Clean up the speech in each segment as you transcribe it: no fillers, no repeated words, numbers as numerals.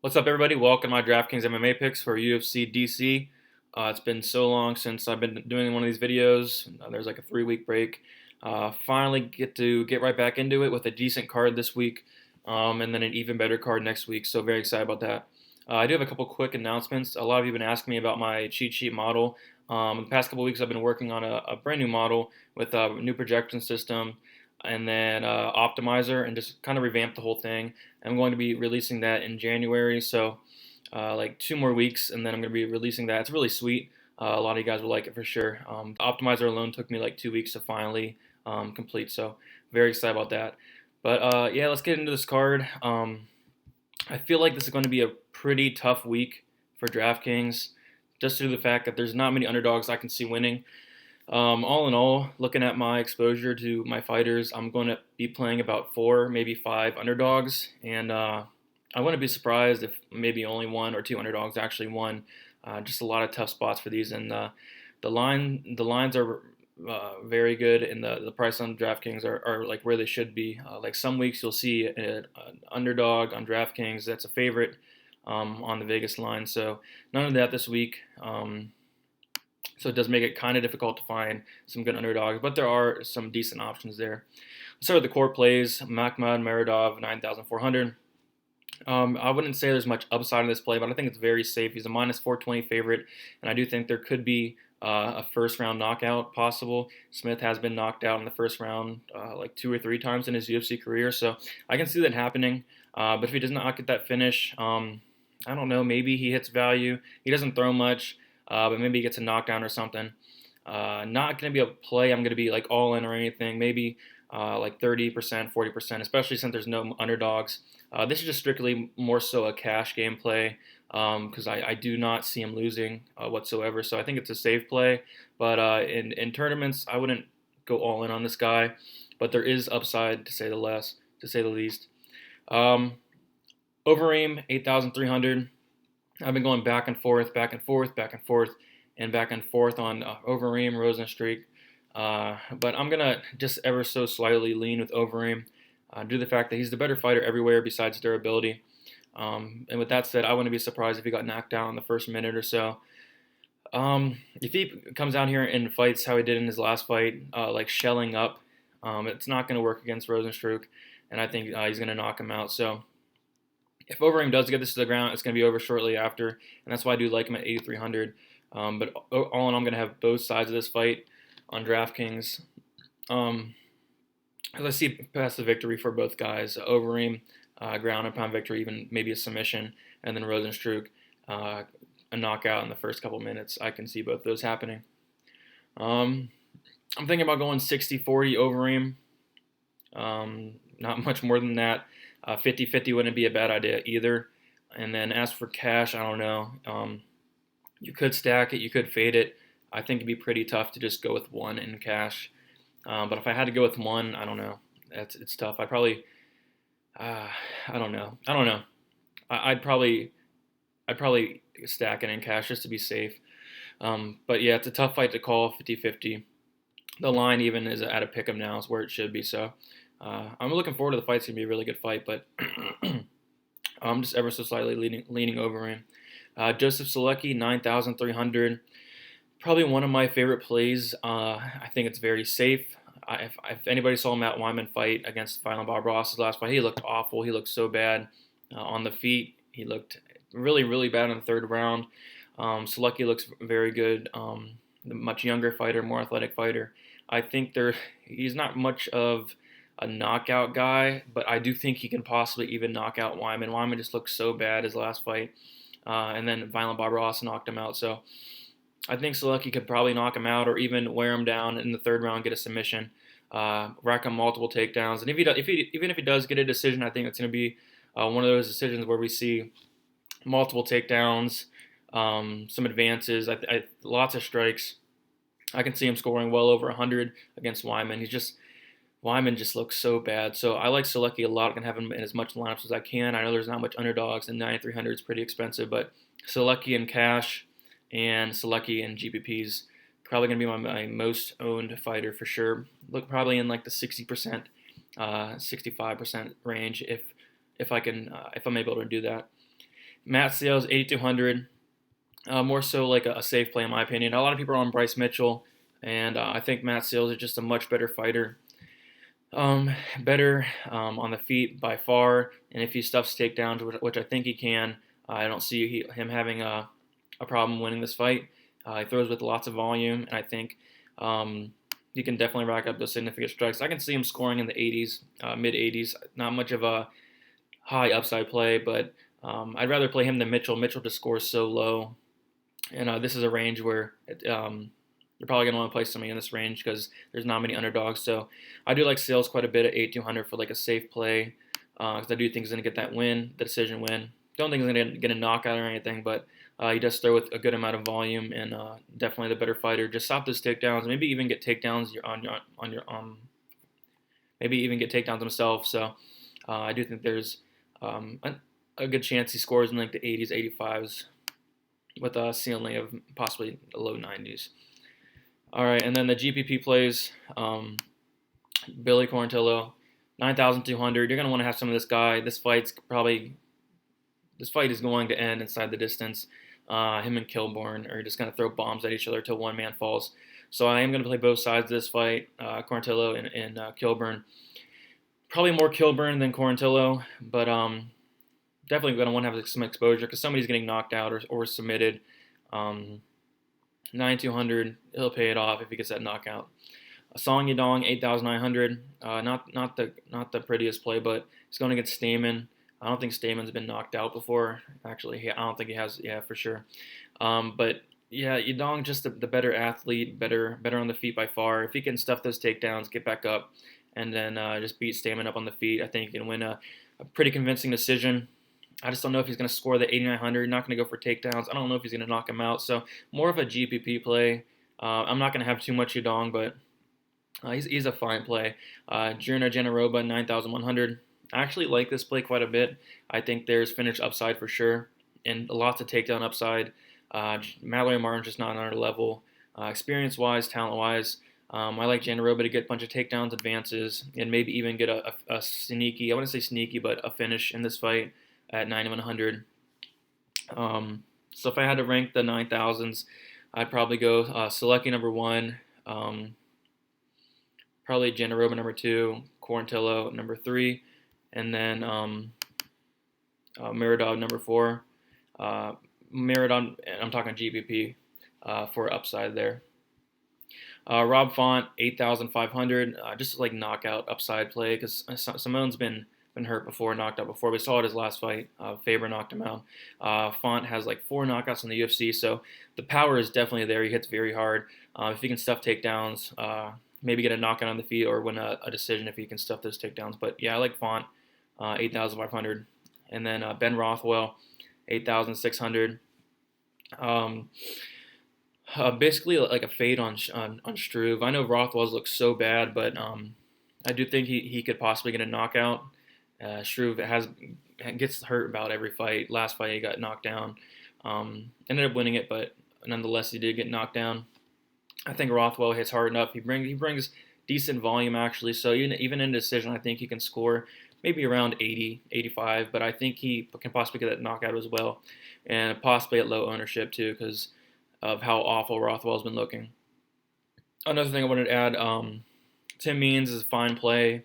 What's up, everybody? Welcome to my Draftkings MMA picks for UFC D.C. It's been so long since I've been doing one of these videos. There's like a 3-week break. Finally get right back into it with a decent card this week, and then an even better card next week. So very excited about that. I do have a couple quick announcements. A lot of you have been asking me about my cheat sheet model. In the past couple weeks, I've been working on a brand new model with a new projection system and then optimizer, and just kind of revamp the whole thing. I'm going to be releasing that in January, so like 2 more weeks, and then I'm going to be releasing that. It's really sweet. A lot of you guys will like it for sure. The optimizer alone took me like 2 weeks to finally complete, so very excited about that. But yeah, let's get into this card. I feel like this is going to be a pretty tough week for DraftKings, just due to the fact that there's not many underdogs I can see winning. All in all, looking at my exposure to my fighters, I'm going to be playing about 4, maybe 5 underdogs, and I wouldn't be surprised if maybe only 1 or 2 underdogs actually won. Just a lot of tough spots for these, and the lines are very good, and the price on DraftKings are like where they should be. Like some weeks you'll see an underdog on DraftKings that's a favorite on the Vegas line, so none of that this week. So it does make it kind of difficult to find some good underdogs, but there are some decent options there. Let's start with the core plays. Makhmud Meredov, 9,400. I wouldn't say there's much upside in this play, but I think it's very safe. He's a minus 420 favorite, and I do think there could be a first-round knockout possible. Smith has been knocked out in the first round like 2 or 3 times in his UFC career, so I can see that happening. But if he does not get that finish, I don't know, maybe he hits value. He doesn't throw much. But maybe he gets a knockdown or something. Not going to be a play I'm going to be like all in or anything. Maybe like 30%, 40%, especially since there's no underdogs. This is just strictly more so a cash game play because I do not see him losing whatsoever. So I think it's a safe play. But in tournaments, I wouldn't go all in on this guy. But there is upside, to say the least. Overeem, 8,300. I've been going back and forth on Overeem, Rosenstreich. But I'm going to just ever so slightly lean with Overeem due to the fact that he's the better fighter everywhere besides durability. And with that said, I wouldn't be surprised if he got knocked down in the first minute or so. If he comes out here and fights how he did in his last fight, like shelling up, it's not going to work against Rosenstreich, and I think he's going to knock him out. So if Overeem does get this to the ground, it's going to be over shortly after, and that's why I do like him at 8,300. But all in all, I'm going to have both sides of this fight on DraftKings. As I see past the victory for both guys, Overeem, ground and pound victory, even maybe a submission, and then Rosenstreich, a knockout in the first couple minutes. I can see both those happening. I'm thinking about going 60-40 Overeem. Not much more than that. 50-50 wouldn't be a bad idea either. And then as for cash, I don't know. You could stack it, you could fade it. I think it'd be pretty tough to just go with 1 in cash. But if I had to go with 1, I don't know. It's tough. I don't know. I'd probably stack it in cash just to be safe. But yeah, it's a tough fight to call, 50-50. The line even is at a pick 'em now is where it should be. So I'm looking forward to the fight. It's going to be a really good fight, but I'm just ever so slightly leaning over him. Joseph Selecki, 9,300. Probably one of my favorite plays. I think it's very safe. If anybody saw Matt Wyman fight against Violent Bob Ross's last fight, he looked awful. He looked so bad on the feet. He looked really, really bad in the 3rd round. Selecki looks very good. The much younger fighter, more athletic fighter. I think he's not much of a knockout guy, but I do think he can possibly even knock out Wyman. Wyman just looked so bad his last fight, and then Violent Bob Ross knocked him out. So I think Selecki could probably knock him out, or even wear him down in the 3rd round, get a submission, rack up multiple takedowns. And even if he does get a decision, I think it's going to be one of those decisions where we see multiple takedowns, some advances, lots of strikes. I can see him scoring well over 100 against Wyman. Wyman just looks so bad. So I like Selecki a lot. I can have him in as much lineups as I can. I know there's not much underdogs, and 9,300 is pretty expensive, but Selecki in cash and Selecki in GPPs probably going to be my most owned fighter for sure. Look, probably in like the 60%, 65% range if I'm able to do that. Matt Seals 8,200. More so like a safe play in my opinion. A lot of people are on Bryce Mitchell, and I think Matt Seals is just a much better fighter. Better on the feet by far, and if he stuffs takedowns, which I think he can, I don't see him having a problem winning this fight. He throws with lots of volume, and I think he can definitely rack up those significant strikes. I can see him scoring in the 80s, mid 80s. Not much of a high upside play, but I'd rather play him than Mitchell. Mitchell just scores so low, and this is a range where you're probably going to want to play somebody in this range because there's not many underdogs. So I do like Sales quite a bit at 8,200 for like a safe play because I do think he's going to get that win, the decision win. Don't think he's going to get a knockout or anything, but he does throw with a good amount of volume and definitely the better fighter. Just stop those takedowns, maybe even get takedowns maybe even get takedowns himself. So I do think there's a good chance he scores in like the 80s, 85s with a ceiling of possibly the low 90s. All right, and then the GPP plays, Billy Quarantillo, 9,200. You're going to want to have some of this guy. This fight is going to end inside the distance. Him and Kilburn are just going to throw bombs at each other till one man falls. So I am going to play both sides of this fight, Quarantillo and Kilburn. Probably more Kilburn than Quarantillo, but definitely going to want to have some exposure because somebody's getting knocked out or submitted. 9,200, he'll pay it off if he gets that knockout. Song Yadong, 8,900. Not the prettiest play, but he's going against Stamen. I don't think Stamen's been knocked out before. Actually, I don't think he has. Yeah, for sure. But yeah, Yadong just the better athlete, better on the feet by far. If he can stuff those takedowns, get back up, and then just beat Stamen up on the feet, I think he can win a pretty convincing decision. I just don't know if he's going to score the 8,900. Not going to go for takedowns. I don't know if he's going to knock him out. So more of a GPP play. I'm not going to have too much Yadong, but he's a fine play. Jirna Janaroba, 9,100. I actually like this play quite a bit. I think there's finish upside for sure, and lots of takedown upside. Mallory Martin's just not on our level. Experience-wise, talent-wise, I like Janaroba to get a bunch of takedowns, advances, and maybe even get a sneaky, I wouldn't say sneaky, but a finish in this fight at 9,100. So if I had to rank the 9,000s, I'd probably go Selecki number 1, probably Janaroba number 2, Quarantillo number 3, and then Miradov number 4. Miradov, I'm talking GPP for upside there. Rob Font, 8,500, just like knockout upside play because Simone's been hurt before, knocked out before. We saw it his last fight. Faber knocked him out. Font has like 4 knockouts in the UFC, so the power is definitely there. He hits very hard. If he can stuff takedowns, maybe get a knockout on the feet or win a decision if he can stuff those takedowns. But yeah, I like Font, 8,500. And then Ben Rothwell, 8,600. Basically like a fade on Struve. I know Rothwell's looks so bad, but I do think he could possibly get a knockout. Struve gets hurt about every fight. Last fight he got knocked down. Ended up winning it, but nonetheless he did get knocked down. I think Rothwell hits hard enough. He brings decent volume actually. So even in decision, I think he can score maybe around 80, 85. But I think he can possibly get that knockout as well, and possibly at low ownership too because of how awful Rothwell's been looking. Another thing I wanted to add, Tim Means is a fine play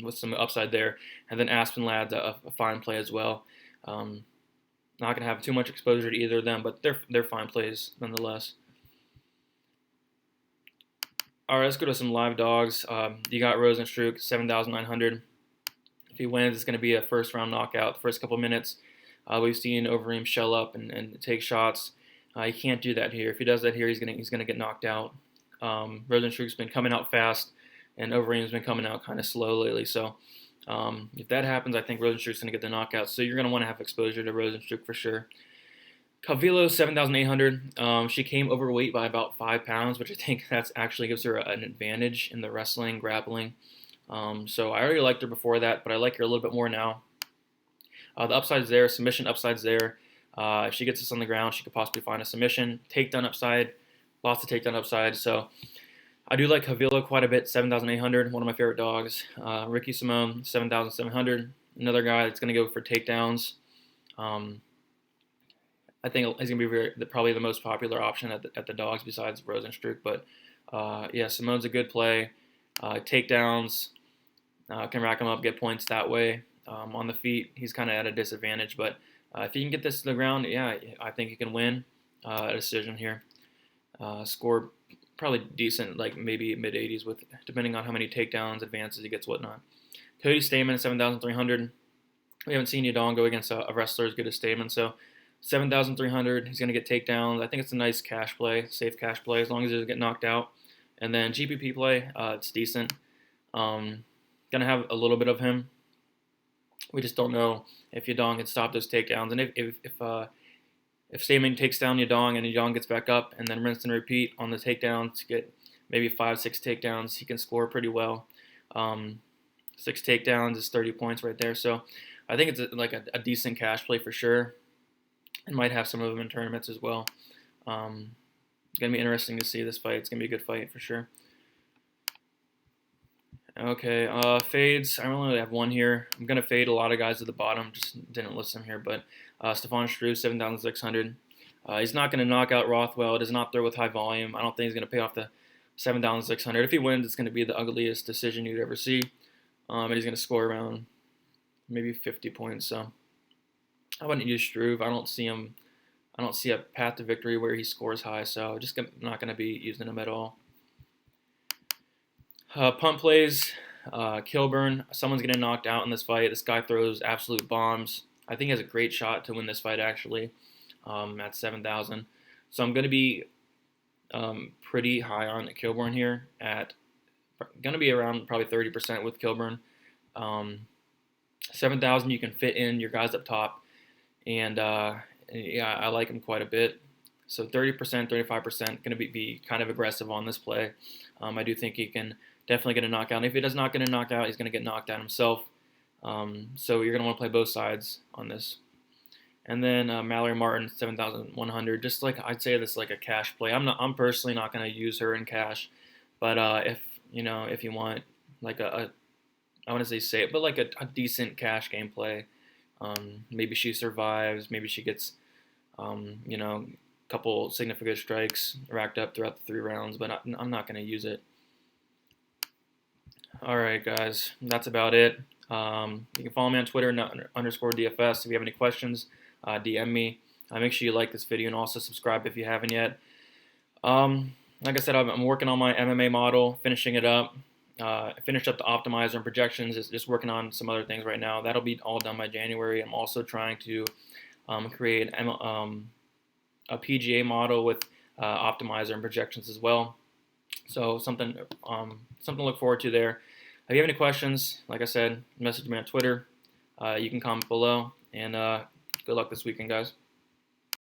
with some upside there. And then Aspen Ladd's a fine play as well. Not going to have too much exposure to either of them, but they're fine plays nonetheless. All right, let's go to some live dogs. You got Rosenstruck, 7,900. If he wins, it's going to be a first-round knockout. The first couple minutes, we've seen Overeem shell up and take shots. He can't do that here. If he does that here, he's gonna get knocked out. Rosenstruck's been coming out fast, and Overeem's been coming out kind of slow lately. So if that happens, I think Rosenstruck's gonna get the knockout. So you're gonna want to have exposure to Rosenstruck for sure. Calvillo, 7,800. She came overweight by about 5 pounds, which I think that's actually gives her an advantage in the wrestling, grappling. So I already liked her before that, but I like her a little bit more now. The upside's there, submission upside's there. If she gets us on the ground, she could possibly find a submission. Takedown upside, lots of takedown upside. So I do like Calvillo quite a bit, 7,800, one of my favorite dogs. Ricky Simone, 7,700, another guy that's going to go for takedowns. I think he's going to be probably the most popular option at the dogs besides Rosenstruck. But yeah, Simone's a good play. Takedowns, can rack him up, get points that way. On the feet, he's kind of at a disadvantage. But if he can get this to the ground, yeah, I think he can win a decision here. Score probably decent, like maybe mid 80s, with depending on how many takedowns, advances he gets, whatnot. Cody Stamen, 7,300. We haven't seen Yadong go against a wrestler as good as Stamen, so 7,300. He's going to get takedowns. I think it's a nice cash play, safe cash play, as long as he doesn't get knocked out. And then GPP play, it's decent. Going to have a little bit of him. We just don't know if Yadong can stop those takedowns. And if Stamen takes down Yadong and Yadong gets back up and then rinse and repeat on the takedowns to get maybe 5-6 takedowns, he can score pretty well. 6 takedowns is 30 points right there. So I think it's like a decent cash play for sure. And might have some of them in tournaments as well. It's going to be interesting to see this fight. It's going to be a good fight for sure. Okay, fades. I only have one here. I'm going to fade a lot of guys at the bottom. Just didn't list them here. But Stefan Struve, 7,600. He's not going to knock out Rothwell. Does not throw with high volume. I don't think he's going to pay off the 7,600. If he wins, it's going to be the ugliest decision you'd ever see. And he's going to score around maybe 50 points. So I wouldn't use Struve. I don't see a path to victory where he scores high. So just not going to be using him at all. Punt plays, Kilburn. Someone's getting knocked out in this fight. This guy throws absolute bombs. I think he has a great shot to win this fight, actually, at 7,000. So I'm going to be pretty high on Kilburn here. Going to be around probably 30% with Kilburn. 7,000, you can fit in your guys up top. And, yeah, I like him quite a bit. So 30%, 35%, going to be kind of aggressive on this play. I do think he can definitely get a knockout. And if he does not get a knockout, he's going to get knocked out himself. So you're going to want to play both sides on this. And then Mallory Martin, 7,100. Just like I'd say this like a cash play. I'm personally not going to use her in cash, but if you want like I want to say safe, but like a decent cash game play. Maybe she survives. Maybe she gets a couple significant strikes racked up throughout the 3 rounds, but I'm not going to use it. All right, guys, that's about it. You can follow me on Twitter, _DFS. If you have any questions, DM me. Make sure you like this video and also subscribe if you haven't yet. Like I said, I'm working on my MMA model, finishing it up. I finished up the optimizer and projections, just working on some other things right now. That'll be all done by January. I'm also trying to create a PGA model with optimizer and projections as well. So something to look forward to there. If you have any questions, like I said, message me on Twitter. You can comment below. And good luck this weekend, guys.